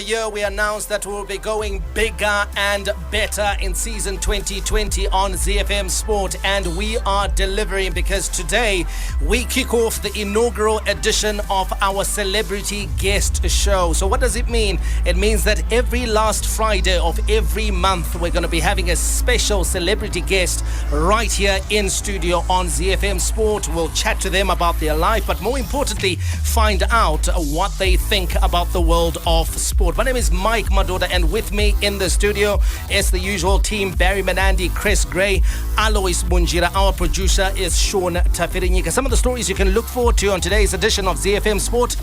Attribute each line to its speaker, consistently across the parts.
Speaker 1: year, we announced that we'll be going bigger and better in season 2020 on ZiFM Sport, and we are delivering because today we kick off the inaugural edition of our celebrity guest show. So what does it mean? It means that every last Friday of every month, we're going to be having a special celebrity guest right here in studio on ZiFM Sport. We'll chat to them about their life, but more importantly, find out what they think about the world of sport. My name is Mike Madoda, and with me in the studio is the usual team: Barry Menandi, Chris Gray, Alois Munjira. Our producer is Sean Tafirinyika. Some of the stories you can look forward to on today's edition of ZiFM Sport.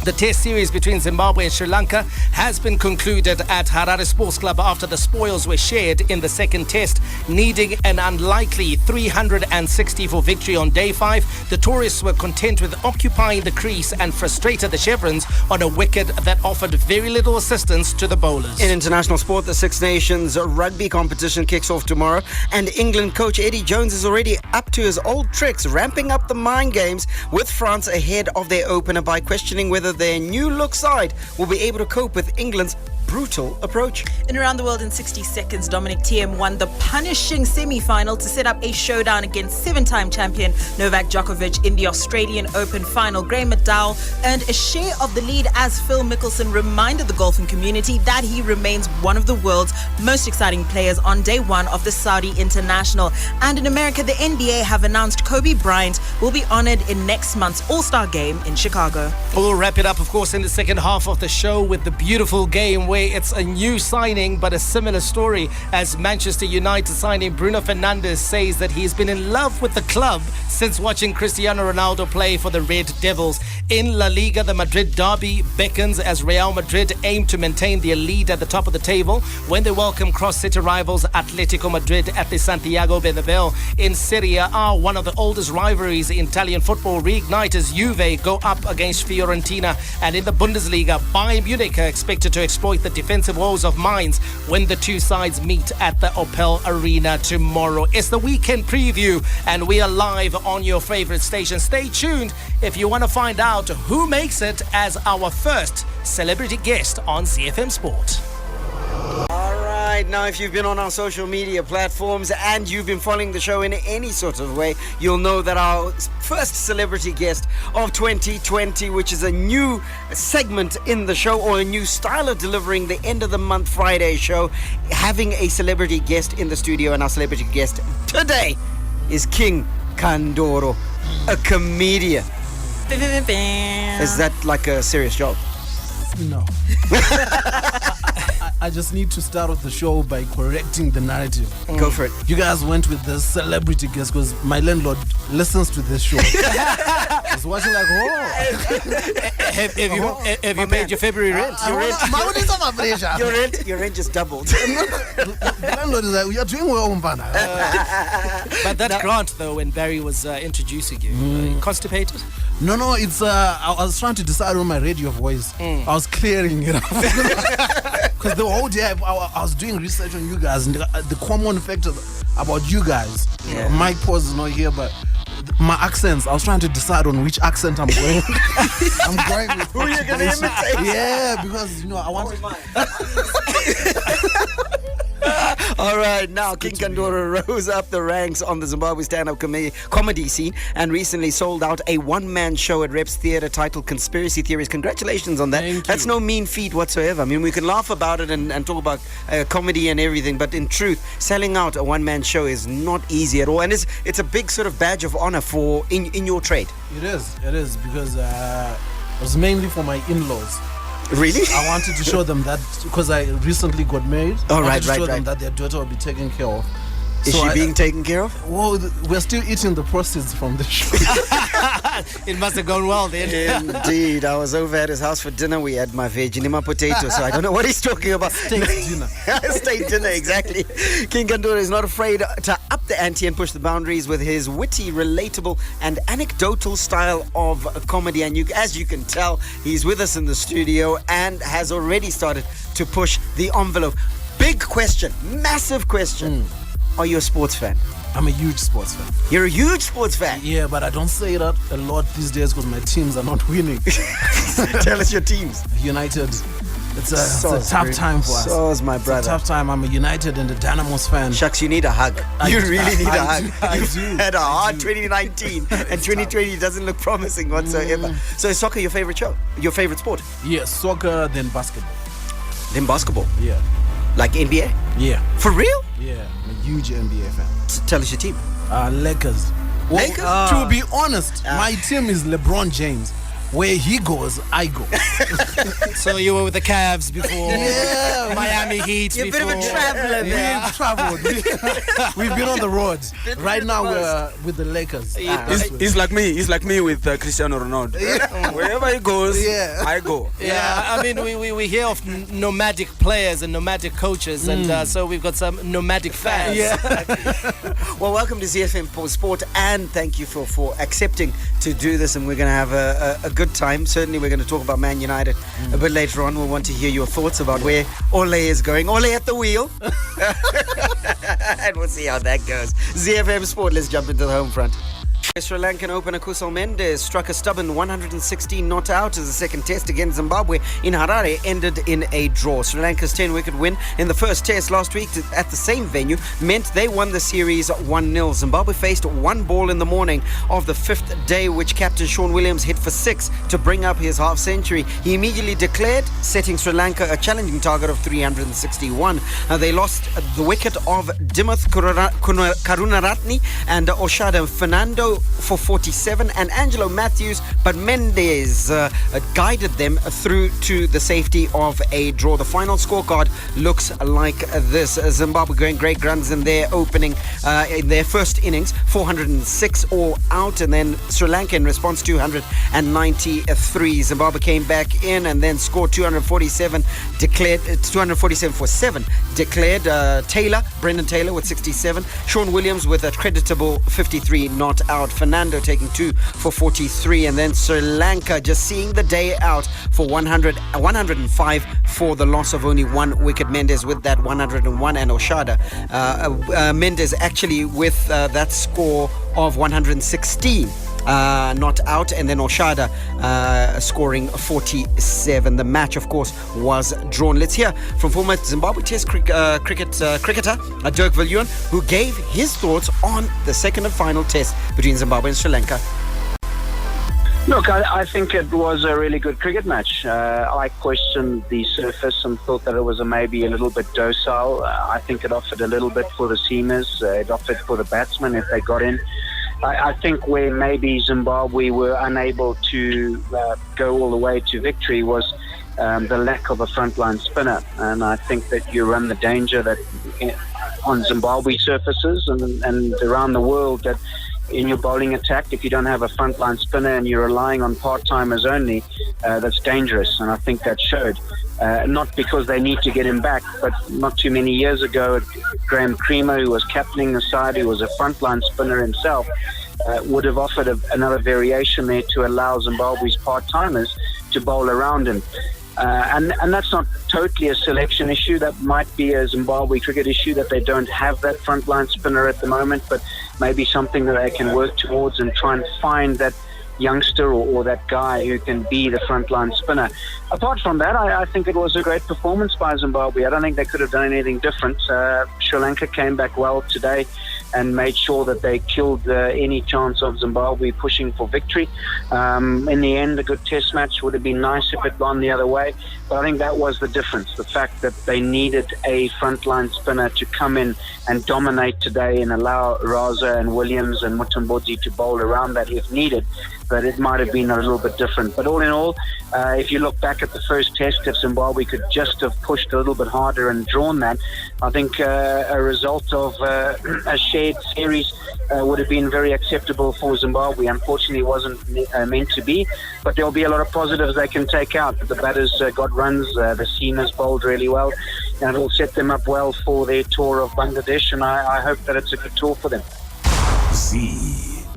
Speaker 1: The test series between Zimbabwe and Sri Lanka has been concluded at Harare Sports Club after the spoils were shared in the second test, needing an unlikely 360 for victory on day 5. The tourists were content with occupying the crease and frustrated the Chevrons on a wicket that offered very little assistance to the bowlers.
Speaker 2: In international sport, the Six Nations rugby competition kicks off tomorrow, and England coach Eddie Jones is already up to his old tricks, ramping up the mind games with France ahead of their opener by questioning whether their new look side will be able to cope with England's brutal approach.
Speaker 3: In Around the World in 60 Seconds, Dominic Thiem won the punishing semi-final to set up a showdown against 7-time champion Novak Djokovic in the Australian Open final. Graeme McDowell earned a share of the lead as Phil Mickelson reminded the golfing community that he remains one of the world's most exciting players on day 1 of the Saudi International. And in America, the NBA have announced Kobe Bryant will be honored in next month's All-Star game in Chicago.
Speaker 1: We'll wrap it up, of course, in the second half of the show with the beautiful game where it's a new signing but a similar story, as Manchester United signing Bruno Fernandes says that he's been in love with the club since watching Cristiano Ronaldo play for the Red Devils. In La Liga, the Madrid derby beckons as Real Madrid aim to maintain their lead at the top of the table when they welcome cross-city rivals Atletico Madrid at the Santiago Bernabeu. In Serie A, one of the oldest rivalries in Italian football reignites as Juve go up against Fiorentina, and in the Bundesliga, Bayern Munich are expected to exploit the defensive woes of Mainz when the two sides meet at the Opel Arena tomorrow. It's the weekend preview, and we are live on your favorite station. Stay tuned if you want to find out who makes it as our first celebrity guest on ZiFM Sport.
Speaker 2: Right now, if you've been on our social media platforms and you've been following the show in any sort of way, you'll know that our first celebrity guest of 2020, which is a new segment in the show, or a new style of delivering the end of the month Friday show, having a celebrity guest in the studio. And our celebrity guest today is King Kandoro, a comedian. Is that like a serious job?
Speaker 4: No. I just need to start off the show by correcting the narrative.
Speaker 2: Go for it.
Speaker 4: You guys went with the celebrity guest because my landlord listens to this show. He's watching like,
Speaker 1: Have you paid your February rent?
Speaker 2: Your rent just doubled.
Speaker 4: The landlord is like, you're doing well, Umbana.
Speaker 1: But that grant, though, when Barry was introducing you, constipated?
Speaker 4: No, it's I was trying to decide on my radio voice. I was clearing it up. Because the whole day I was doing research on you guys, and the common factor about you guys.
Speaker 2: Yeah.
Speaker 4: Mike Pause is not here, but my accents, I was trying to decide on which accent I'm going. I'm going with
Speaker 2: who you're gonna imitate.
Speaker 4: Yeah, because I want.
Speaker 2: All right, now King Kandoro rose up the ranks on the Zimbabwe stand-up comedy scene and recently sold out a one-man show at Reps Theatre titled Conspiracy Theories. Congratulations on that.
Speaker 4: Thank you.
Speaker 2: That's no mean feat whatsoever. I mean, we can laugh about it and talk about comedy and everything, but in truth, selling out a one-man show is not easy at all, and it's a big sort of badge of honor for in your trade.
Speaker 4: It is because it was mainly for my in-laws.
Speaker 2: Really?
Speaker 4: I wanted to show them that because I recently got married.
Speaker 2: Oh,
Speaker 4: I wanted
Speaker 2: right,
Speaker 4: to
Speaker 2: right,
Speaker 4: show
Speaker 2: right.
Speaker 4: them that their daughter will be taken care of.
Speaker 2: Is she being taken care of?
Speaker 4: Well, we're still eating the proceeds from the show.
Speaker 1: It must have gone well then.
Speaker 2: Indeed. I was over at his house for dinner. We had my veg and my potato, so I don't know what he's talking about.
Speaker 4: Steak dinner.
Speaker 2: Steak dinner, exactly. King Kandoro is not afraid to up the ante and push the boundaries with his witty, relatable, and anecdotal style of comedy. And as you can tell, he's with us in the studio and has already started to push the envelope. Big question, massive question. Are you a sports fan?
Speaker 4: I'm a huge sports fan.
Speaker 2: You're a huge sports fan?
Speaker 4: Yeah, but I don't say that a lot these days because my teams are not winning.
Speaker 2: Tell us your teams.
Speaker 4: United, It's a tough time for us.
Speaker 2: So is my brother.
Speaker 4: It's a tough time. I'm a United and a Dynamos fan.
Speaker 2: Shucks, you need a hug. You really need a hug.
Speaker 4: You've
Speaker 2: had a hard 2019 and 2020 doesn't look promising whatsoever. So is soccer your favorite show? Your favorite sport?
Speaker 4: Yeah, soccer, then basketball.
Speaker 2: Then basketball?
Speaker 4: Yeah.
Speaker 2: Like NBA?
Speaker 4: Yeah.
Speaker 2: For real?
Speaker 4: Yeah, I'm a huge NBA fan.
Speaker 2: Tell us your team.
Speaker 4: Lakers. Well,
Speaker 2: Lakers?
Speaker 4: To be honest, my team is LeBron James. Where he goes, I go.
Speaker 1: So you were with the Cavs before,
Speaker 4: Yeah,
Speaker 1: Miami Heat
Speaker 2: You're a
Speaker 1: before.
Speaker 2: bit of a traveler there.
Speaker 4: We've traveled. We've been on the road. Right now we're with the Lakers.
Speaker 5: He's like me. He's like me with Cristiano Ronaldo. Wherever he goes, I go.
Speaker 1: Yeah, I mean, we hear of nomadic players and nomadic coaches, and so we've got some nomadic fans.
Speaker 2: Well, welcome to ZiFM Sport, and thank you for accepting to do this, and we're going to have a good time. Certainly we're going to talk about Man United a bit later on. We'll want to hear your thoughts about where Ole is going. Ole at the wheel. And we'll see how that goes. ZiFM Sport, let's jump into the home front. Sri Lankan opener Kusal Mendes struck a stubborn 116 not out as the second test against Zimbabwe in Harare ended in a draw. Sri Lanka's 10-wicket win in the first test last week at the same venue meant they won the series 1-0. Zimbabwe faced one ball in the morning of the fifth day, which captain Sean Williams hit for 6 to bring up his half century. He immediately declared, setting Sri Lanka a challenging target of 361. They lost the wicket of Dimuth Karunaratne and Oshada Fernando for 47 and Angelo Matthews, but Mendes guided them through to the safety of a draw. The final scorecard looks like this: Zimbabwe going great guns in their opening, in their first innings, 406 all out, and then Sri Lanka in response 293. Zimbabwe came back in and then scored 247, declared 247 for 7, declared Brendan Taylor with 67, Sean Williams with a creditable 53 not out, Fernando taking 2 for 43, and then Sri Lanka just seeing the day out for 105 for the loss of only 1 wicket. Mendes with that 101, and Oshada Mendes actually with that score of 116 not out, and then Oshada scoring 47. The match, of course, was drawn. Let's hear from former Zimbabwe Test cricketer Dirk Viljoen, who gave his thoughts on the second and final test between Zimbabwe and Sri Lanka.
Speaker 6: Look, I think it was a really good cricket match. I questioned the surface and thought that it was maybe a little bit docile. I think it offered a little bit for the seamers. It offered for the batsmen if they got in. I think where maybe Zimbabwe were unable to go all the way to victory was the lack of a frontline spinner. And I think that you run the danger that on Zimbabwe surfaces and around the world that in your bowling attack, if you don't have a frontline spinner and you're relying on part-timers only, that's dangerous. And I think that showed. Not because they need to get him back, but not too many years ago, Graham Creamer, who was captaining the side, who was a frontline spinner himself, would have offered another variation there to allow Zimbabwe's part-timers to bowl around him. And that's not totally a selection issue. That might be a Zimbabwe cricket issue that they don't have that frontline spinner at the moment, but maybe something that they can work towards and try and find that youngster or that guy who can be the frontline spinner. Apart from that, I think it was a great performance by Zimbabwe. I don't think they could have done anything different. Sri Lanka came back well today and made sure that they killed any chance of Zimbabwe pushing for victory. In the end, a good test match would have been nice if it gone the other way, but I think that was the difference, the fact that they needed a frontline spinner to come in and dominate today and allow Raza and Williams and Mutambodzi to bowl around that if needed. But it might have been a little bit different. But all in all, if you look back at the first test, if Zimbabwe could just have pushed a little bit harder and drawn that, I think a result of a shared series would have been very acceptable for Zimbabwe. Unfortunately, it wasn't meant to be, but there'll be a lot of positives they can take out. The batters got runs, the seamers bowled really well, and it'll set them up well for their tour of Bangladesh, and I hope that it's a good tour for them.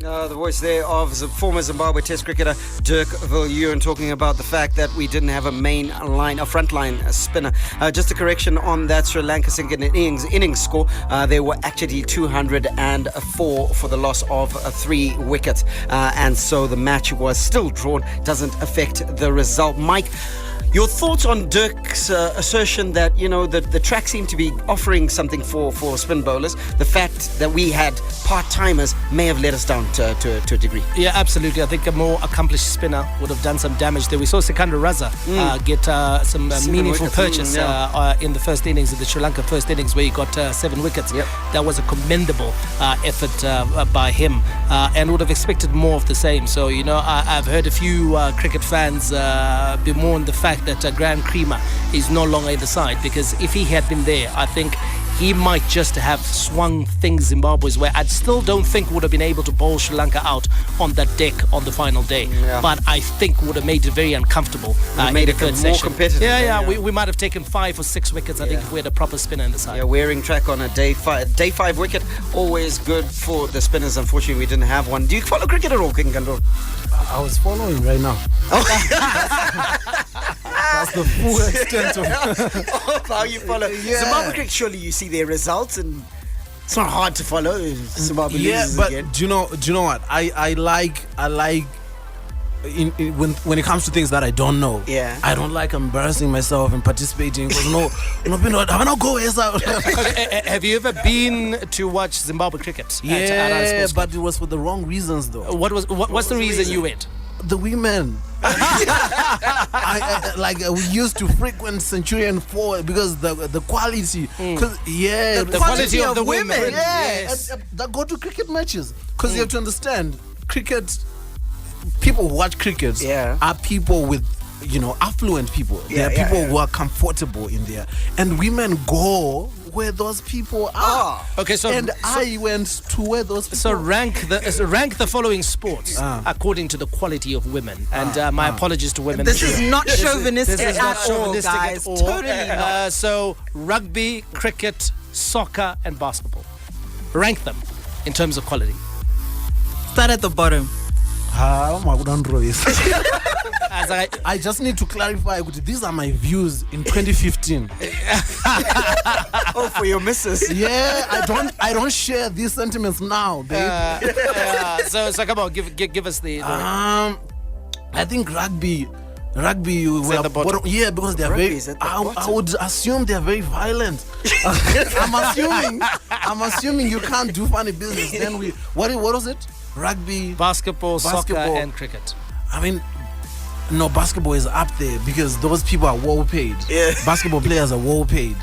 Speaker 2: The voice there of former Zimbabwe Test cricketer Dirk Viljoen talking about the fact that we didn't have a frontline spinner. Just a correction on that Sri Lanka second innings score. They were actually 204 for the loss of 3 wickets. And so the match was still drawn. Doesn't affect the result. Mike, Your thoughts on Dirk's assertion that, you know, the track seemed to be offering something for spin bowlers. The fact that we had part-timers may have let us down to a degree.
Speaker 1: Yeah, absolutely. I think a more accomplished spinner would have done some damage there. We saw Sikandar Raza get some meaningful purchase in the first innings, of the Sri Lanka first innings, where he got 7 wickets.
Speaker 2: Yep.
Speaker 1: That was a commendable effort by him, and would have expected more of the same. So, you know, I've heard a few cricket fans bemoan the fact that Graham Creamer is no longer in the side, because if he had been there, I think he might just have swung things Zimbabwe's way. I still don't think would have been able to bowl Sri Lanka out on that deck on the final day.
Speaker 2: Yeah.
Speaker 1: But I think would have made it very uncomfortable
Speaker 2: made
Speaker 1: in the
Speaker 2: it
Speaker 1: third
Speaker 2: more
Speaker 1: session.
Speaker 2: competitive.
Speaker 1: Yeah. We might have taken 5 or 6 wickets, I think, if we had a proper spinner in the side.
Speaker 2: Yeah, wearing track on a day 5 wicket, always good for the spinners. Unfortunately, we didn't have one. Do you follow cricket at all, King Kandoro?
Speaker 4: I was following right now. That's the full extent of
Speaker 2: how you follow. Zimbabwe cricket, surely you see their results, and it's not hard to follow if Zimbabwe loses
Speaker 4: but
Speaker 2: again.
Speaker 4: do you know what? I like when it comes to things that I don't know.
Speaker 2: Yeah.
Speaker 4: I don't like embarrassing myself and participating because
Speaker 1: Have you ever been to watch Zimbabwe cricket?
Speaker 4: Yeah, but it was for the wrong reasons though.
Speaker 1: What's the reason you went?
Speaker 4: The women. We used to frequent Centurion 4 because the quality.
Speaker 1: The quality of the women.
Speaker 4: Yes. That go to cricket matches. Because you have to understand, cricket. People who watch cricket are people with, you know, affluent people. They are people who are comfortable in there, and women go where those people are.
Speaker 1: Okay,
Speaker 4: I went to where those people.
Speaker 1: So rank the following sports according to the quality of women. And my apologies to women.
Speaker 3: This is not chauvinistic
Speaker 1: This is not
Speaker 3: at all,
Speaker 1: chauvinistic
Speaker 3: guys.
Speaker 1: at all.
Speaker 3: Totally not.
Speaker 1: So rugby, cricket, soccer, and basketball. Rank them in terms of quality.
Speaker 3: Start at the bottom.
Speaker 1: As
Speaker 4: I just need to clarify, these are my views in 2015.
Speaker 2: Oh, for your missus.
Speaker 4: Yeah, I don't share these sentiments now, babe.
Speaker 1: So come on, give us the
Speaker 4: I think rugby
Speaker 1: is at the bottom.
Speaker 4: Yeah, because they're
Speaker 2: Rugby
Speaker 4: very.
Speaker 2: is at the
Speaker 4: I
Speaker 2: bottom.
Speaker 4: would assume they're very violent. I'm assuming you can't do funny business. Then what was it? Rugby,
Speaker 1: basketball, soccer, and cricket.
Speaker 4: I mean, no, basketball is up there because those people are well paid.
Speaker 2: Yeah.
Speaker 4: Basketball players are well paid.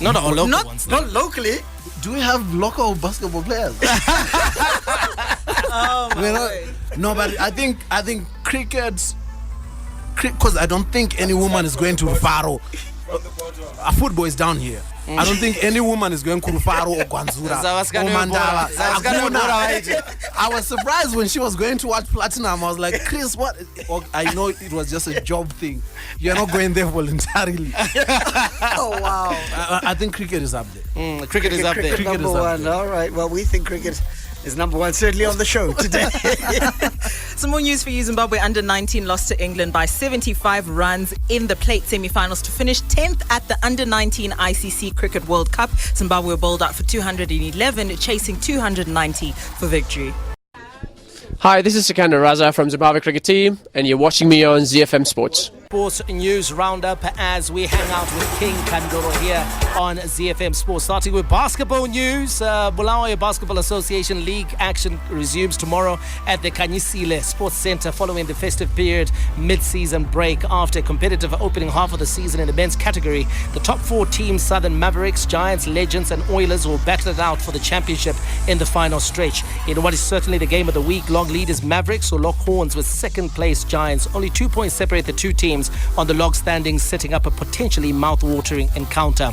Speaker 1: Not all local ones. though.
Speaker 2: Not locally.
Speaker 4: Do we have local basketball players? No, but I think cricket, because I don't think any woman is going to Faro. Football is down here. I don't think any woman is going to Faro or Kwanzura or Mandala. I was surprised when she was going to watch Platinum. I was like, Chris, what? I know it was just a job thing. You're not going there voluntarily.
Speaker 2: Oh, wow.
Speaker 4: I think cricket is up there.
Speaker 1: Cricket is up there.
Speaker 4: Cricket
Speaker 2: Number
Speaker 4: is up
Speaker 2: one.
Speaker 4: there.
Speaker 2: All right. Well, we think cricket is number one, certainly on the show today.
Speaker 3: Some more news for you. Zimbabwe under-19 lost to England by 75 runs in the plate semi-finals to finish 10th at the under-19 ICC Cricket World Cup. Zimbabwe were bowled out for 211, chasing 290 for victory.
Speaker 7: Hi, this is Sikandar Raza from Zimbabwe Cricket Team, and you're watching me on ZiFM Sports.
Speaker 1: Sports news roundup as we hang out with King Kandoro here on ZiFM Sports. Starting with basketball news, Bulawayo Basketball Association League action resumes tomorrow at the Kanyisile Sports Centre following the festive period mid-season break. After a competitive opening half of the season in the men's category, the top 4 teams, Southern Mavericks, Giants, Legends and Oilers, will battle it out for the championship in the final stretch. In what is certainly the game of the week, log leaders Mavericks will lock horns with second-place Giants. Only 2 points separate the two teams on the log standings, setting up a potentially mouth-watering encounter.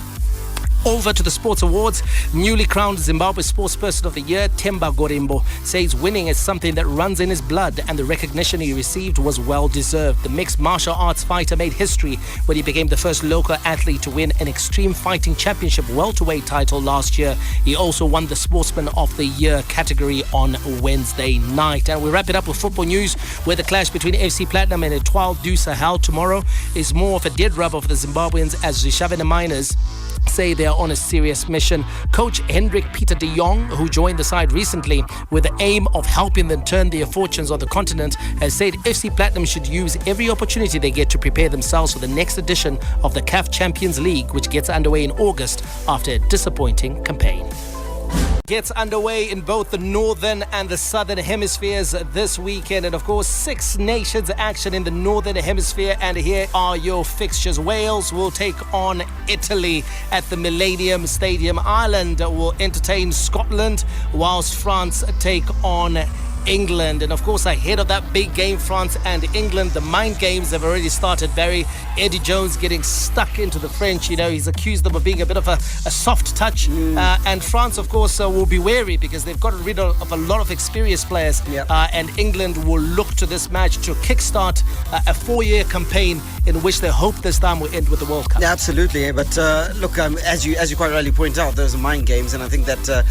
Speaker 1: Over to the Sports Awards. Newly crowned Zimbabwe Sportsperson of the Year, Themba Gorimbo, says winning is something that runs in his blood and the recognition he received was well-deserved. The mixed martial arts fighter made history when he became the first local athlete to win an Extreme Fighting Championship welterweight title last year. He also won the Sportsman of the Year category on Wednesday night. And we wrap it up with football news, where the clash between FC Platinum and Etoile du Sahel tomorrow is more of a dead rubber for the Zimbabweans, as the Shavana Miners say they are on a serious mission. Coach Hendrik Peter de Jong, who joined the side recently with the aim of helping them turn their fortunes on the continent, has said FC Platinum should use every opportunity they get to prepare themselves for the next edition of the CAF Champions League, which gets underway in August after a disappointing campaign. Gets underway in both the northern and the southern hemispheres this weekend, and of course Six Nations action in the northern hemisphere. And here are your fixtures. Wales will take on Italy at the Millennium Stadium. Ireland will entertain Scotland, whilst France take on England. And of course, ahead of that big game, France and England, the mind games have already started. Barry, Eddie Jones getting stuck into the French. He's accused them of being a bit of a soft touch. And France, of course, will be wary because they've got rid of a lot of experienced players. And England will look to this match to kickstart a 4-year campaign in which they hope this time will end with the World Cup.
Speaker 2: Yeah, absolutely. But look, as you quite rightly point out, those are mind games. And I think that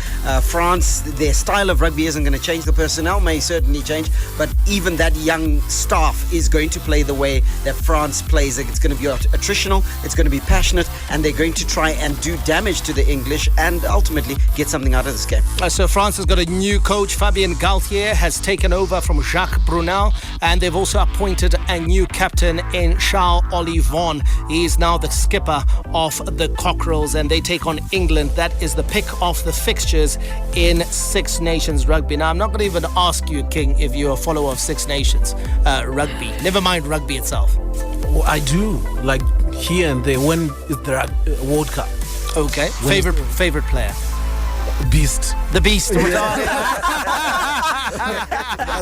Speaker 2: France, their style of rugby isn't going to change. The personnel may certainly change, but even that young staff is going to play the way that France plays. It's going to be attritional, it's going to be passionate, and they're going to try and do damage to the English and ultimately get something out of this game.
Speaker 1: So France has got a new coach. Fabien Galtier has taken over from Jacques Brunel, and they've also appointed a new captain in Charles Olivon. He is now the skipper of the Cockerels, and they take on England. That is the pick of the fixtures in Six Nations rugby. Now, I'm not going to even ask you, King, if you're a follower of Six Nations rugby. Never mind rugby itself.
Speaker 4: Well, I do, like here and there. When is the World Cup?
Speaker 1: Okay. Favorite player?
Speaker 4: Beast.
Speaker 1: The Beast.
Speaker 4: That's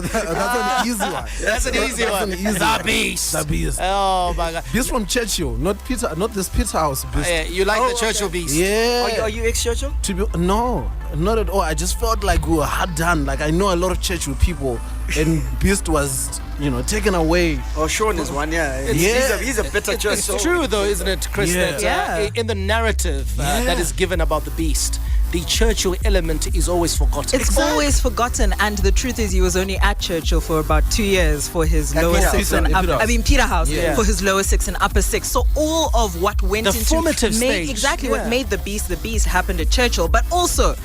Speaker 4: an easy one.
Speaker 1: That's an easy one. The Beast.
Speaker 4: The Beast.
Speaker 1: Oh my God.
Speaker 4: Beast from Churchill, not this Peterhouse Beast.
Speaker 1: You like the Churchill Beast?
Speaker 4: Yeah.
Speaker 2: Are you ex-Churchill?
Speaker 4: No, not at all. I just felt like we were hard done. Like I know a lot of Churchill people, and Beast was, taken away.
Speaker 2: Oh, Sean is one, yeah. He's a bitter Churchill.
Speaker 1: It's true though, isn't it, Chris?
Speaker 4: Yeah.
Speaker 1: That in the narrative that is given about the Beast, the Churchill element is always forgotten.
Speaker 3: It's always forgotten, and the truth is he was only at Churchill for about 2 years for his lower six and upper. I mean Peterhouse for his lower six and upper six. So all of what went into
Speaker 1: formative stage.
Speaker 3: Exactly what made the Beast happened at Churchill, but also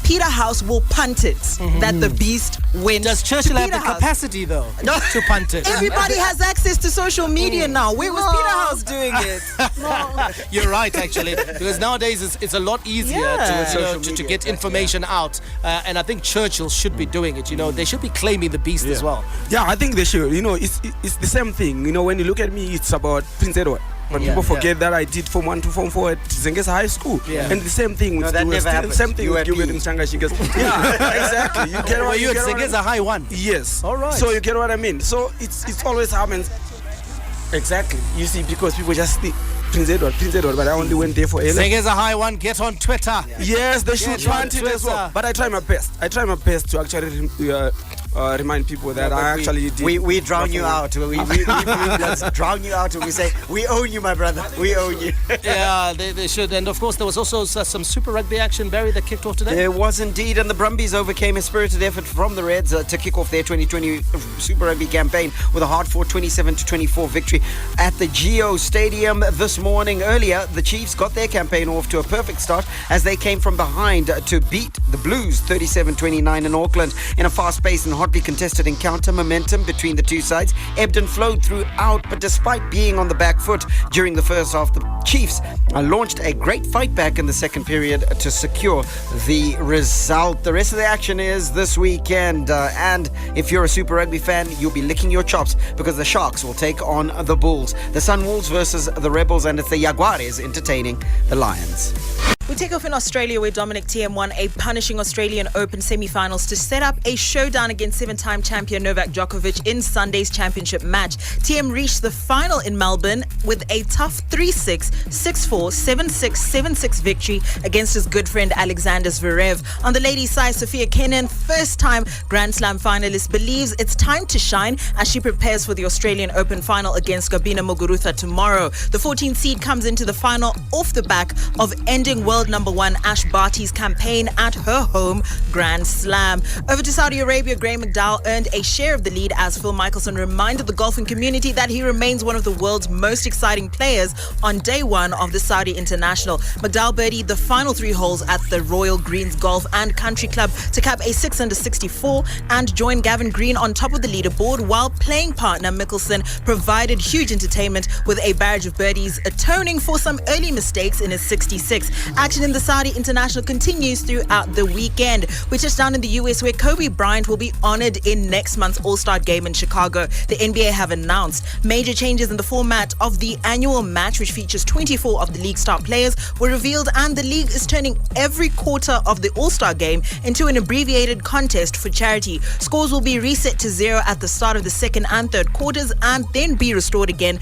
Speaker 3: Peterhouse will punt it that the Beast wins.
Speaker 1: Does Churchill have the capacity though to punt it?
Speaker 3: Everybody has access to social media now. Where was Peterhouse doing it?
Speaker 1: You're right, actually, because nowadays it's a lot easier to get information out, and I think Churchill should be doing it. They should be claiming the Beast as well.
Speaker 5: Yeah, I think they should. It's the same thing. When you look at me, it's about Prince Edward. But people forget that I did Form 1 to Form 4 at Zengeza High School. And the same thing with same thing with Gilbert and Changa. She goes, exactly. You get
Speaker 1: what you at Zengeza High 1?
Speaker 5: Yes.
Speaker 1: All right.
Speaker 5: So you get what I mean. So it's always happens. Exactly. You see, because people just think Prince Edward, but I only went there for LA.
Speaker 1: Zengeza High 1, get on Twitter.
Speaker 5: Yes, they should plant it as well. But I try my best. To actually remind people that I actually did.
Speaker 2: We drown you out. We drown you out and we say, we own you, my brother. We own you.
Speaker 1: Yeah, they should. And of course, there was also some Super Rugby action, Barry, that kicked off today.
Speaker 2: There was indeed. And the Brumbies overcame a spirited effort from the Reds to kick off their 2020 Super Rugby campaign with a hard-fought 27-24 victory at the Geo Stadium this morning. Earlier, the Chiefs got their campaign off to a perfect start as they came from behind to beat the Blues 37-29 in Auckland in a fast-paced and hotly contested encounter. Momentum between the two sides ebbed and flowed throughout, but despite being on the back foot during the first half, the Chiefs launched a great fight back in the second period to secure the result. The rest of the action is this weekend, and if you're a Super Rugby fan, you'll be licking your chops because the Sharks will take on the Bulls. The Sunwolves versus the Rebels, and it's the Jaguares entertaining the Lions.
Speaker 3: We take off in Australia, where Dominic Thiem won a punishing Australian Open semi-finals to set up a showdown against 7-time champion Novak Djokovic in Sunday's championship match. Thiem reached the final in Melbourne with a tough 3-6, 6-4, 7-6, 7-6 victory against his good friend Alexander Zverev. On the ladies' side, Sophia Kenin, first-time Grand Slam finalist, believes it's time to shine as she prepares for the Australian Open final against Gabina Muguruza tomorrow. The 14th seed comes into the final off the back of ending World world number one Ash Barty's campaign at her home Grand Slam. Over to Saudi Arabia, Graham McDowell earned a share of the lead as Phil Mickelson reminded the golfing community that he remains one of the world's most exciting players on day one of the Saudi International. McDowell birdied the final 3 holes at the Royal Greens Golf and Country Club to cap a 6 under 64 and join Gavin Green on top of the leaderboard, while playing partner Mickelson provided huge entertainment with a barrage of birdies, atoning for some early mistakes in his 66. Action in the Saudi International continues throughout the weekend. We touched down in the US where Kobe Bryant will be honored in next month's All-Star Game in Chicago. The NBA have announced major changes in the format of the annual match, which features 24 of the league's top players, were revealed, and the league is turning every quarter of the All-Star Game into an abbreviated contest for charity. Scores will be reset to 0 at the start of the second and third quarters and then be restored again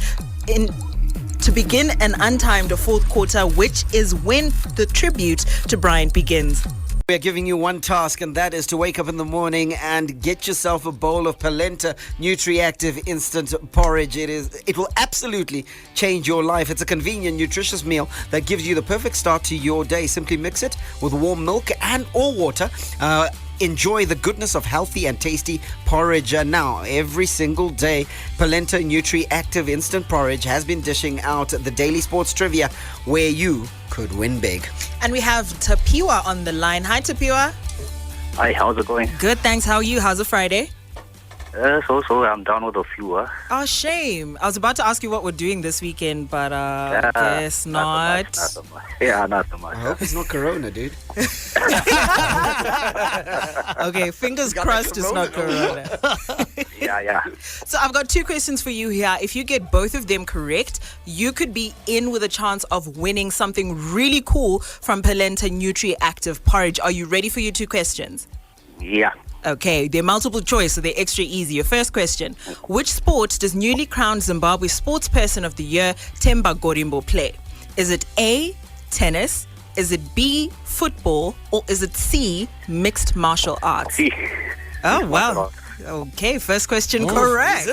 Speaker 3: to begin an untimed fourth quarter, which is when the tribute to Bryant begins.
Speaker 2: We are giving you one task, and that is to wake up in the morning and get yourself a bowl of Polenta Nutri-Active Instant Porridge. It will absolutely change your life. It's a convenient, nutritious meal that gives you the perfect start to your day. Simply mix it with warm milk and or water. Enjoy the goodness of healthy and tasty porridge. Now, every single day, Polenta Nutri-Active Instant Porridge has been dishing out the daily sports trivia where you could win big.
Speaker 3: And we have Tapiwa on the line. Hi, Tapiwa.
Speaker 8: Hi, how's it going?
Speaker 3: Good, thanks. How are you? How's it Friday?
Speaker 8: So I'm down with a few.
Speaker 3: Oh, shame. I was about to ask you what we're doing this weekend, but guess not.
Speaker 8: Not so much. Yeah, not so much.
Speaker 2: I hope it's not Corona, dude.
Speaker 3: Okay, fingers crossed it's not Corona.
Speaker 8: Yeah.
Speaker 3: So I've got 2 questions for you here. If you get both of them correct, you could be in with a chance of winning something really cool from Polenta Nutri-Active Porridge. Are you ready for your 2 questions?
Speaker 8: Yeah.
Speaker 3: Okay, they're multiple choice, so they're extra easy. Your first question: which sport does newly crowned Zimbabwe Sportsperson of the Year Themba Gorimbo play? Is it A, tennis? Is it B, football? Or is it C, mixed martial arts? Oh, wow. Okay, first question correct.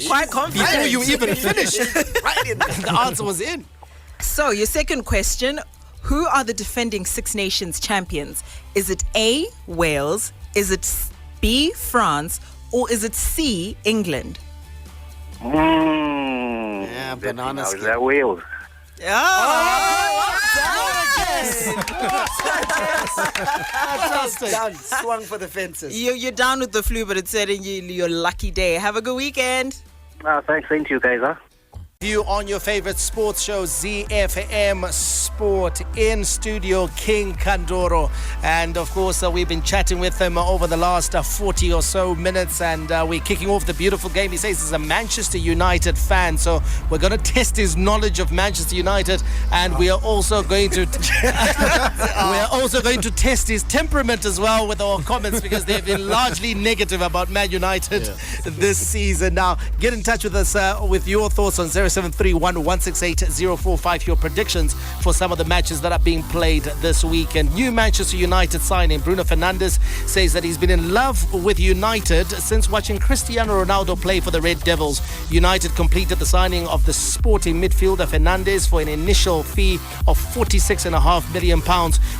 Speaker 3: Quite confident.
Speaker 1: Before you even finished, right in there. The answer was in.
Speaker 3: So, your second question: who are the defending Six Nations champions? Is it A, Wales? Is it B, France? Or is it C, England?
Speaker 2: Yeah, banana skin.
Speaker 8: Is that Wales?
Speaker 2: Fantastic. Done. Swung for the fences.
Speaker 3: You're down with the flu, but it's setting you your lucky day. Have a good weekend.
Speaker 8: Thanks, same to you guys, huh?
Speaker 1: You on your favorite sports show, ZiFM Sport. In studio, King Kandoro. And of course, we've been chatting with him over the last 40 or so minutes, and we're kicking off the beautiful game. He says he's a Manchester United fan, so we're going to test his knowledge of Manchester United, and we are also going to test his temperament as well with our comments, because they've been largely negative about Man United this season. Now, get in touch with us with your thoughts on 0731-168-045, your predictions for some of the matches that are being played this weekend. New Manchester United signing Bruno Fernandes says that he's been in love with United since watching Cristiano Ronaldo play for the Red Devils. United completed the signing of the sporting midfielder Fernandes for an initial fee of £46.5 million,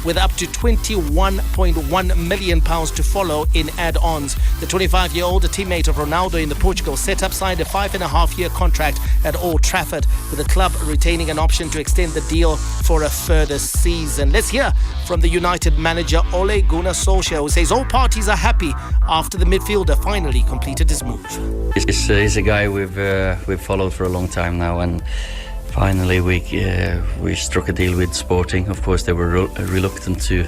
Speaker 1: with up to £21.1 million to follow in add-ons. The 25-year-old, a teammate of Ronaldo in the Portugal setup, signed a 5.5-year contract at Old Trafford, with the club retaining an option to extend the deal for a further season. Let's hear from the United manager Ole Gunnar Solskjaer, who says all parties are happy after the midfielder finally completed his move.
Speaker 9: He's a guy we've followed for a long time now, and finally we struck a deal with Sporting. Of course, they were reluctant to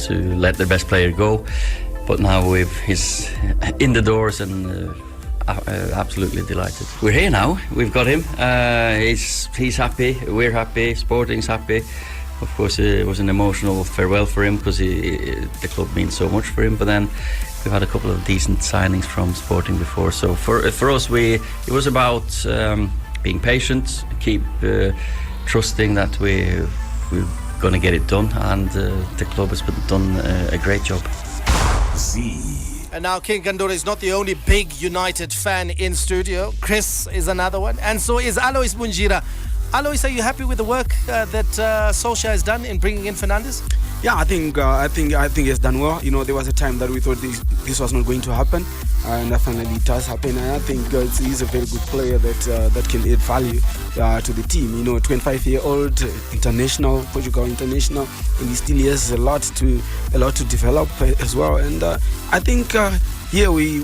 Speaker 9: let their best player go, but now he's in the doors, and absolutely delighted. We're here now. We've got him. He's happy. We're happy. Sporting's happy. Of course, it was an emotional farewell for him, because the club means so much for him. But then we've had a couple of decent signings from Sporting before. So for us, it was about being patient, keep trusting that we're going to get it done, and the club has done a great job.
Speaker 1: And now King Kandoro is not the only big United fan in studio. Chris is another one, and so is Alois Munjira. Alois, are you happy with the work that Solskjaer has done in bringing in Fernandes?
Speaker 5: Yeah, I think he's done well. There was a time that we thought this was not going to happen, and finally it does happen. And I think he's a very good player that can add value to the team. 25-year-old international, Portugal international, and he still has a lot to develop as well. And I think. Yeah, we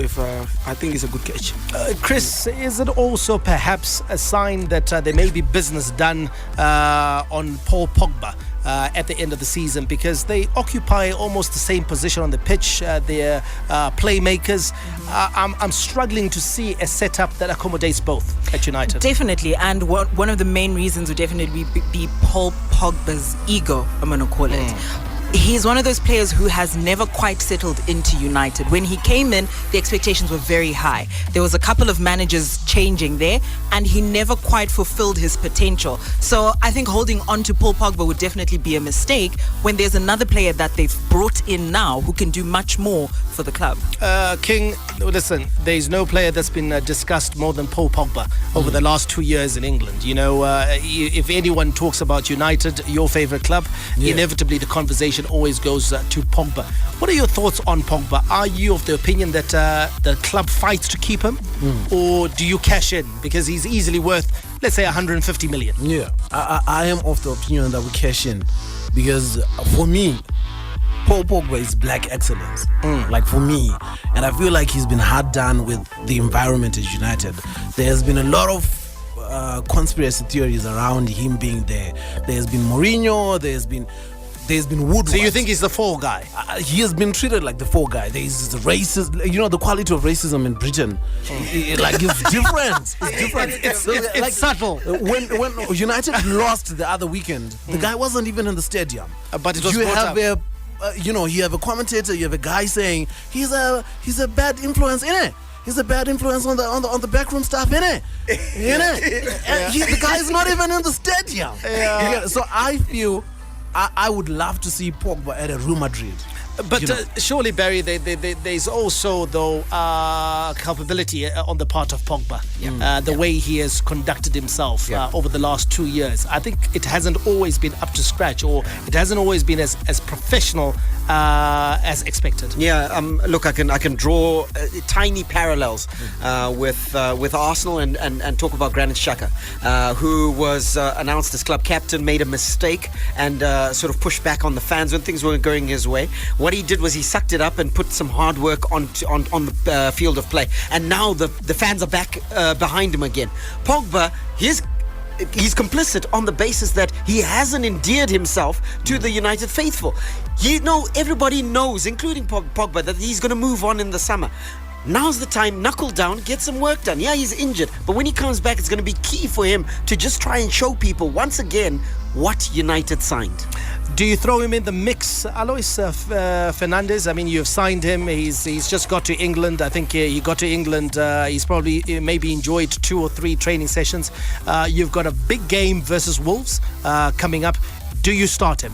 Speaker 5: have. I think it's a good catch.
Speaker 1: Chris, is it also perhaps a sign that there may be business done on Paul Pogba at the end of the season, because they occupy almost the same position on the pitch? They're playmakers. I'm struggling to see a setup that accommodates both at United.
Speaker 3: Definitely, and one of the main reasons would definitely be Paul Pogba's ego, I'm going to call it. He's one of those players who has never quite settled into United. When he came in, the expectations were very high. There was a couple of managers changing there, and he never quite fulfilled his potential. So I think holding on to Paul Pogba would definitely be a mistake when there's another player that they've brought in now who can do much more for the club.
Speaker 1: King, listen, there's no player that's been discussed more than Paul Pogba over the last 2 years in England. If anyone talks about United, your favourite club, inevitably the conversation always goes to Pogba. What are your thoughts on Pogba? Are you of the opinion that the club fights to keep him, or do you cash in because he's easily worth, let's say, 150 million?
Speaker 4: Yeah, I am of the opinion that we cash in, because for me, Paul Pogba is black excellence, like for me, and I feel like he's been hard done with the environment at United. There has been a lot of conspiracy theories around him being there. There's been Mourinho, there's been Woodward.
Speaker 1: So you think he's the fall guy?
Speaker 4: He has been treated like the fall guy. There's the racist, the quality of racism in Britain, it's different. It's different.
Speaker 1: It's subtle.
Speaker 4: When United lost the other weekend, the guy wasn't even in the stadium.
Speaker 1: But it was brought up.
Speaker 4: You have a commentator, you have a guy saying he's a bad influence, innit? He's a bad influence on the backroom staff, innit? The guy's not even in the stadium. Yeah. So I feel I would love to see Pogba at a Real Madrid.
Speaker 1: But surely, Barry, there's also, though, culpability on the part of Pogba. The way he has conducted himself over the last 2 years. I think it hasn't always been up to scratch, or it hasn't always been as professional as expected.
Speaker 2: Look, I can draw tiny parallels with Arsenal and talk about Granit Xhaka, who was announced as club captain, made a mistake, and sort of pushed back on the fans when things weren't going his way. What he did was he sucked it up and put some hard work on the field of play, and now the fans are back behind him again. Pogba, he's complicit on the basis that he hasn't endeared himself to the United faithful. Everybody knows, including Pogba, that he's going to move on in the summer. Now's the time, knuckle down, get some work done. Yeah, he's injured, but when he comes back, it's going to be key for him to just try and show people once again what United signed.
Speaker 1: Do you throw him in the mix, Alois Fernandes? I mean, you've signed him. He's just got to England. I think he got to England. He's probably maybe enjoyed 2 or 3 training sessions. You've got a big game versus Wolves coming up. Do you start him?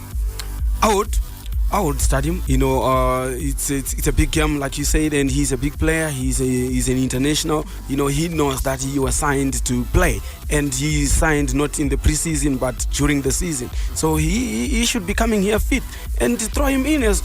Speaker 5: I would start him. It's a big game, like you said, and he's a big player. He's an international. He knows that he was signed to play, and he signed not in the preseason but during the season. So he should be coming here fit, and throw him in as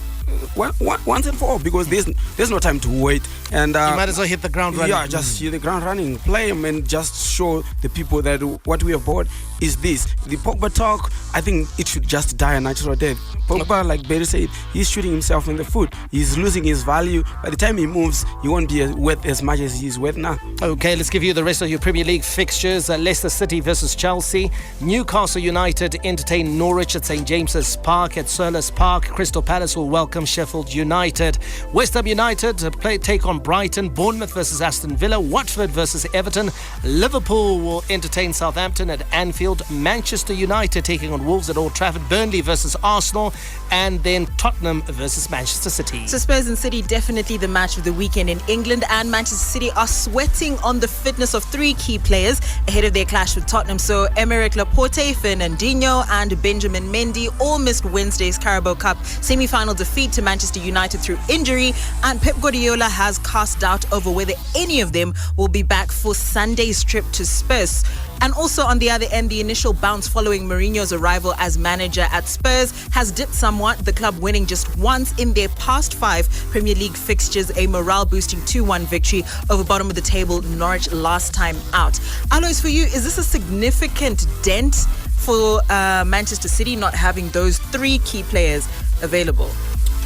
Speaker 5: once and for all, because there's no time to wait. And
Speaker 1: you might as well hit the ground running.
Speaker 5: Yeah, just hit the ground running, play him, and just show the people that what we have bought is this. The Pogba talk, I think it should just die a natural death. Pogba, like Barry said, he's shooting himself in the foot. He's losing his value. By the time he moves, he won't be worth as much as he's worth now.
Speaker 1: Okay, let's give you the rest of your Premier League fixtures. Leicester City versus Chelsea. Newcastle United entertain Norwich at St James's Park. At Selhurst Park, Crystal Palace will welcome Sheffield United. West Ham United take on Brighton. Bournemouth versus Aston Villa. Watford versus Everton. Liverpool will entertain Southampton at Anfield. Manchester United taking on Wolves at Old Trafford. Burnley versus Arsenal. And then Tottenham versus Manchester City.
Speaker 3: So Spurs and City, definitely the match of the weekend in England, and Manchester City are sweating on the fitness of 3 key players ahead of their clash with Tottenham. So Emerick Laporte, Fernandinho and Benjamin Mendy all missed Wednesday's Carabao Cup semi-final defeat defeat to Manchester United through injury, and Pep Guardiola has cast doubt over whether any of them will be back for Sunday's trip to Spurs. And also on the other end, the initial bounce following Mourinho's arrival as manager at Spurs has dipped somewhat, the club winning just once in their past 5 Premier League fixtures, a morale-boosting 2-1 victory over bottom of the table Norwich last time out. Alois, for you, is this a significant dent for Manchester City not having those 3 key players available?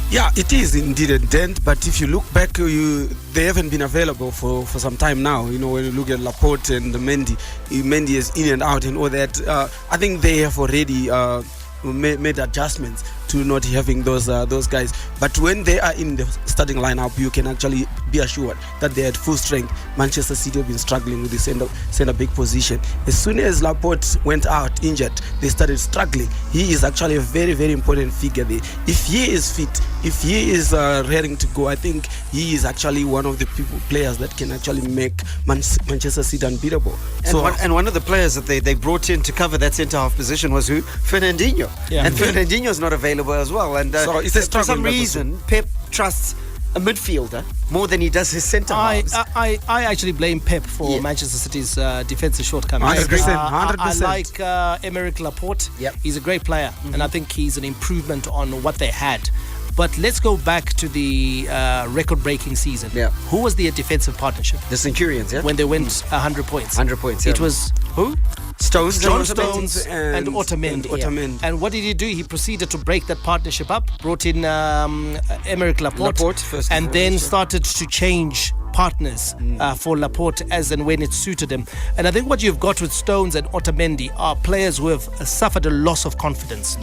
Speaker 5: Yeah, it is indeed a dent, but if you look back, they haven't been available for some time now. You know, when you look at Laporte and Mendy is in and out and all that. I think they have already made adjustments to not having those guys. But when they are in the starting lineup, you can actually be assured that they are at full strength. Manchester City have been struggling with the center back position. As soon as Laporte went out injured, they started struggling. He is actually a very, very important figure there. If he is fit, if he is raring to go, I think he is actually one of the players that can actually make Manchester City unbeatable.
Speaker 2: And one of the players that they brought in to cover that centre half position was who? Fernandinho. Yeah. And Fernandinho's not available as well. And
Speaker 5: so it's a
Speaker 2: for some reason, Pep trusts a midfielder more than he does his centre halves.
Speaker 1: I actually blame Pep for Manchester City's defensive shortcomings.
Speaker 5: 100%.
Speaker 1: I like Aymeric Laporte.
Speaker 2: Yep.
Speaker 1: He's a great player, and I think he's an improvement on what they had. But let's go back to the record-breaking season.
Speaker 2: Yeah.
Speaker 1: Who was their defensive partnership?
Speaker 2: The Centurions, yeah?
Speaker 1: When they went 100 points.
Speaker 2: 100 points, yeah.
Speaker 1: It was who?
Speaker 2: Stones
Speaker 1: and Otamendi. And what did he do? He proceeded to break that partnership up, brought in Aymeric Laporte
Speaker 2: first
Speaker 1: and then started to change partners for Laporte as and when it suited him. And I think what you've got with Stones and Otamendi are players who have suffered a loss of confidence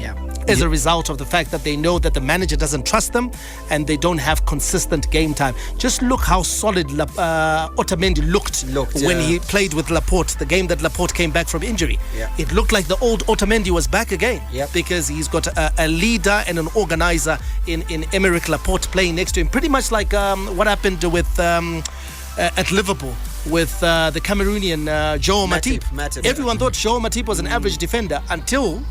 Speaker 1: as a result of the fact that they know that the manager doesn't trust them and they don't have consistent game time. Just look how solid Otamendi looked when he played with Laporte, the game that Laporte came back from injury. It looked like the old Otamendi was back again because he's got a leader and an organizer in Aymeric Laporte playing next to him, pretty much like what happened with at Liverpool with the Cameroonian Joao Matip. Everyone thought Joao Matip was an average defender until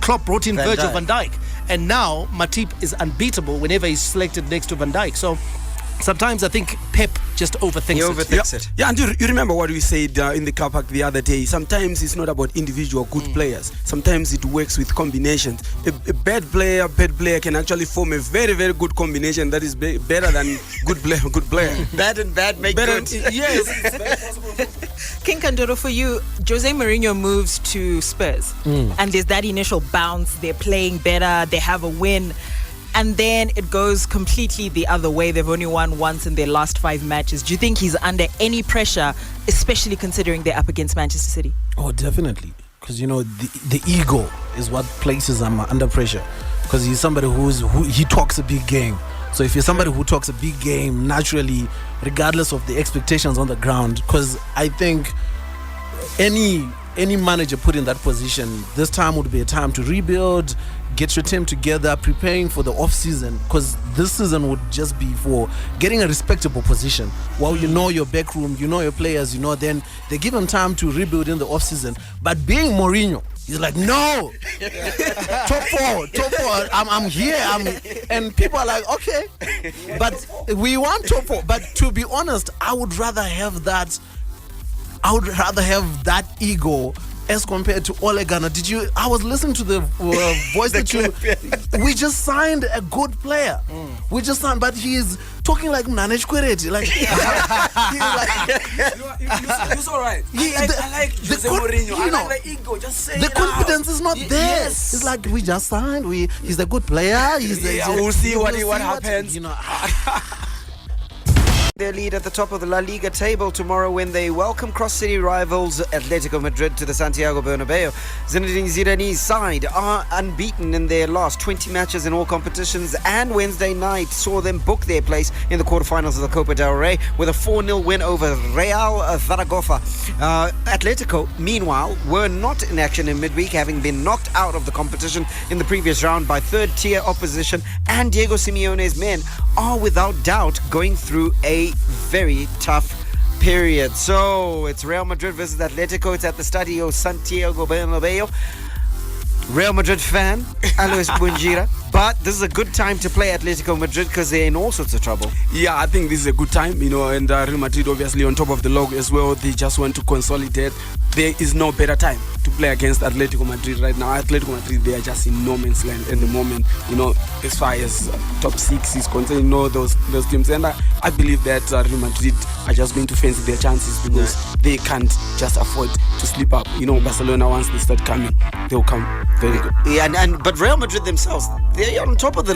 Speaker 1: Klopp brought in Virgil van Dijk. And now Matip is unbeatable whenever he's selected next to Van Dijk. So sometimes I think Pep just overthinks it.
Speaker 5: Yeah, and you remember what we said in the car park the other day. Sometimes it's not about individual good players. Sometimes it works with combinations. A bad player can actually form a very, very good combination that is better than good player.
Speaker 2: Bad and bad make good.
Speaker 5: Yes, it's very possible.
Speaker 3: King Kandoro, for you, Jose Mourinho moves to Spurs, and there's that initial bounce. They're playing better. They have a win. And then it goes completely the other way. They've only won once in their last 5 matches. Do you think he's under any pressure, especially considering they're up against Manchester City?
Speaker 4: Oh, definitely. Because, you know, the ego is what places him under pressure. Because he's somebody who he talks a big game. So if you're somebody who talks a big game, naturally, regardless of the expectations on the ground, because I think any manager put in that position, this time would be a time to rebuild, get your team together, preparing for the off-season, because this season would just be for getting a respectable position. Well, you know your back room, you know your players, you know, then they give him time to rebuild in the off-season. But being Mourinho, he's like, no, top four, I'm here. And people are like, okay, but we want top 4. But to be honest, I would rather have that ego as compared to Ole Gunnar. I was listening to the voice that we just signed a good player. We just signed, but he's talking like Mnanesh Kwereti. Like,
Speaker 5: He's all right. I like Jose Mourinho. I like the ego. Just say
Speaker 4: the confidence is not there.
Speaker 5: Yes.
Speaker 4: It's like we just signed. He's a good player.
Speaker 5: We'll see what happens.
Speaker 4: You know.
Speaker 2: Their lead at the top of the La Liga table tomorrow when they welcome cross-city rivals Atletico Madrid to the Santiago Bernabeu. Zinedine Zidane's side are unbeaten in their last 20 matches in all competitions, and Wednesday night saw them book their place in the quarterfinals of the Copa del Rey with a 4-0 win over Real Zaragoza. Atletico, meanwhile, were not in action in midweek, having been knocked out of the competition in the previous round by third-tier opposition, and Diego Simeone's men are without doubt going through a very tough period. So it's Real Madrid versus Atletico. It's at the Stadio Santiago Bernabeu. Real Madrid fan Alois Bunjira, But this is a good time to play Atletico Madrid because they're in all sorts of trouble.
Speaker 5: Yeah, I think this is a good time, and Real Madrid obviously on top of the log as well. They just want to consolidate. There is no better time to play against Atletico Madrid right now. Atletico Madrid, they are just in no man's land at the moment, as far as top 6 is concerned, those teams. And I believe that Real Madrid are just going to fancy their chances because they can't just afford to slip up. Barcelona, once they start coming, they'll come very good.
Speaker 2: Yeah, but Real Madrid themselves, they're on top of the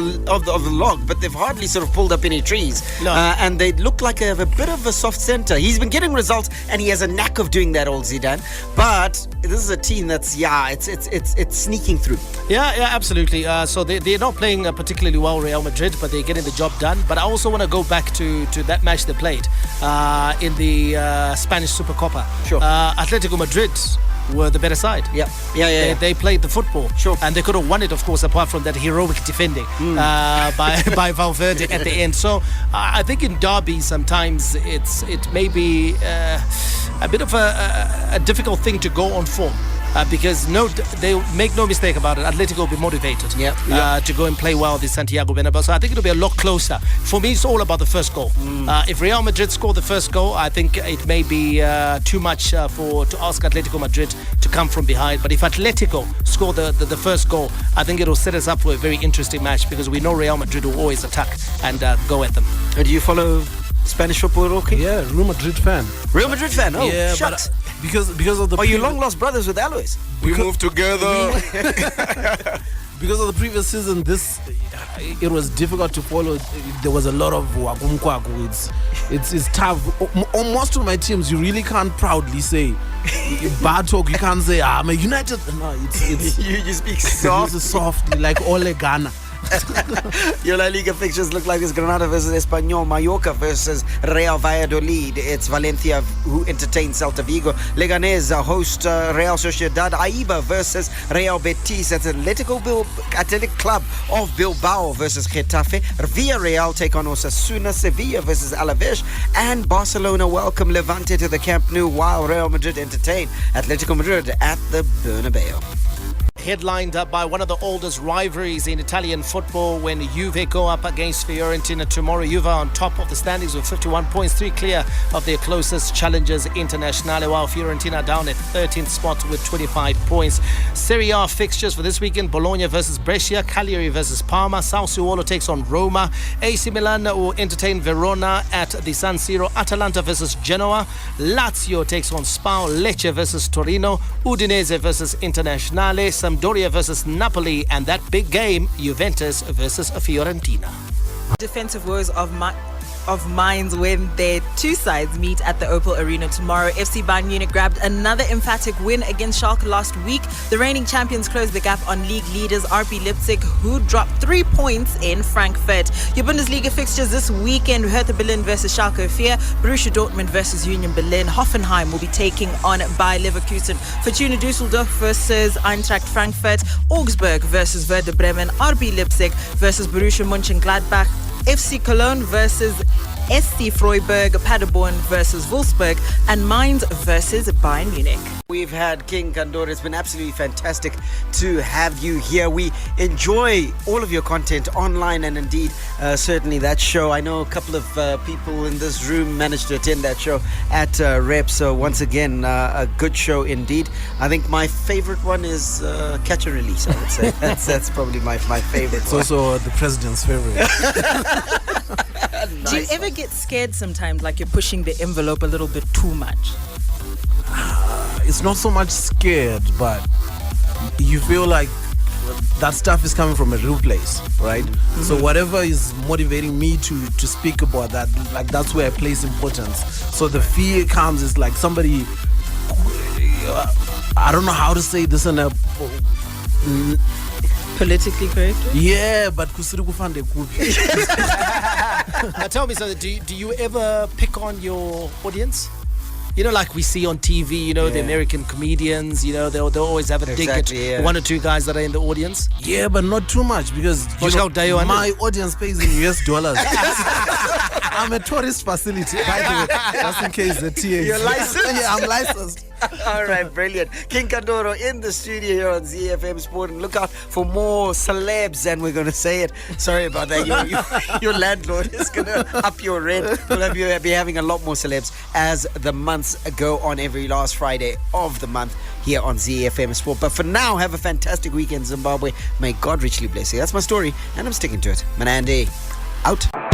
Speaker 2: log, but they've hardly sort of pulled up any trees.
Speaker 1: No.
Speaker 2: And they look like they have a bit of a soft center. He's been getting results, and he has a knack of doing that, old Zidane. But this is a team that's it's sneaking through.
Speaker 1: Yeah, absolutely. So they're not playing particularly well, Real Madrid, but they're getting the job done. But I also want to go back to that match they played in the Spanish Supercopa.
Speaker 2: Sure.
Speaker 1: Atletico Madrid were the better side.
Speaker 2: Yeah.
Speaker 1: They played the football.
Speaker 2: Sure.
Speaker 1: And they could have won it, of course, apart from that heroic defending by Valverde at the end. So I think in derby sometimes it may be a bit of a difficult thing to go on form. Because they make no mistake about it, Atletico will be motivated to go and play well this Santiago Bernabeu. So I think it'll be a lot closer. For me, it's all about the first goal. If Real Madrid score the first goal, I think it may be too much to ask Atletico Madrid to come from behind. But if Atletico score the first goal, I think it'll set us up for a very interesting match because we know Real Madrid will always attack and go at them.
Speaker 2: And do you follow Spanish football, okay?
Speaker 4: Yeah, Real Madrid fan.
Speaker 2: Real Madrid fan? Oh,
Speaker 4: yeah,
Speaker 2: shucks.
Speaker 4: Because of the...
Speaker 2: Are you long lost brothers with Alois?
Speaker 5: We moved together.
Speaker 4: Because of the previous season, it was difficult to follow. There was a lot of wakumkwaku. It's tough. On most of my teams, you really can't proudly say bad talk. You can't say I'm a United. No, it's
Speaker 2: you speak soft.
Speaker 4: It's soft, like Ole Ghana.
Speaker 2: Your La Liga fixtures look like this: Granada versus Espanyol, Mallorca versus Real Valladolid. It's Valencia who entertain Celta Vigo. Leganés host Real Sociedad. Aiba versus Real Betis. That's Athletic Club of Bilbao versus Getafe. Villarreal take on Osasuna. Sevilla versus Alaves. And Barcelona welcome Levante to the Camp Nou while Real Madrid entertain Atletico Madrid at the Bernabeu.
Speaker 1: Headlined up by one of the oldest rivalries in Italian football when Juve go up against Fiorentina tomorrow. Juve on top of the standings with 51 points, 3 clear of their closest challengers Internazionale, while Fiorentina down at 13th spot with 25 points. Serie A fixtures for this weekend: Bologna versus Brescia, Cagliari versus Parma, Sassuolo takes on Roma, AC Milan will entertain Verona at the San Siro, Atalanta versus Genoa, Lazio takes on Spal, Lecce versus Torino, Udinese versus Internazionale, Sampdoria versus Napoli, and that big game, Juventus versus Fiorentina.
Speaker 3: Defensive woes of minds when their two sides meet at the Opel Arena tomorrow. FC Bayern Munich grabbed another emphatic win against Schalke last week. The reigning champions closed the gap on league leaders RB Leipzig, who dropped 3 points in Frankfurt. Your Bundesliga fixtures this weekend: Hertha Berlin versus Schalke 04, Borussia Dortmund versus Union Berlin, Hoffenheim will be taking on Bayer Leverkusen, Fortuna Düsseldorf versus Eintracht Frankfurt, Augsburg versus Werder Bremen, RB Leipzig versus Borussia Mönchengladbach, FC Cologne versus SC Freiburg, Paderborn versus Wolfsburg, and Mainz versus Bayern Munich.
Speaker 2: We've had King Kandoro. It's been absolutely fantastic to have you here. We enjoy all of your content online and indeed certainly that show. I know a couple of people in this room managed to attend that show at Rep. So once again, a good show indeed. I think my favorite one is Catch and Release, I would say. That's probably my favorite.
Speaker 4: It's also the president's favorite.
Speaker 3: Nice. Do you ever get scared sometimes, like you're pushing the envelope a little bit too much?
Speaker 4: It's not so much scared, but you feel like that stuff is coming from a real place, right? Mm-hmm. So whatever is motivating me to speak about that, like that's where I place importance. So the fear comes, is like somebody, I don't know how to say this in a
Speaker 3: politically correct?
Speaker 4: Yeah, but kusiri kufande
Speaker 1: Now tell me something, do you ever pick on your audience? You know, like we see on TV, the American comedians, they'll always have a dig at one or two guys that are in the audience.
Speaker 4: Yeah, but not too much because my audience pays in US dollars. I'm a tourist facility, by the way, just in case the TA.
Speaker 2: You're licensed?
Speaker 4: Yeah, I'm licensed.
Speaker 2: All right, brilliant. King Kandoro in the studio here on ZiFM Sport. And look out for more celebs, and we're going to say it. Sorry about that. Your landlord is going to up your rent. We'll be having a lot more celebs as the months go on every last Friday of the month here on ZiFM Sport. But for now, have a fantastic weekend, Zimbabwe. May God richly bless you. That's my story, and I'm sticking to it. Manandi, out.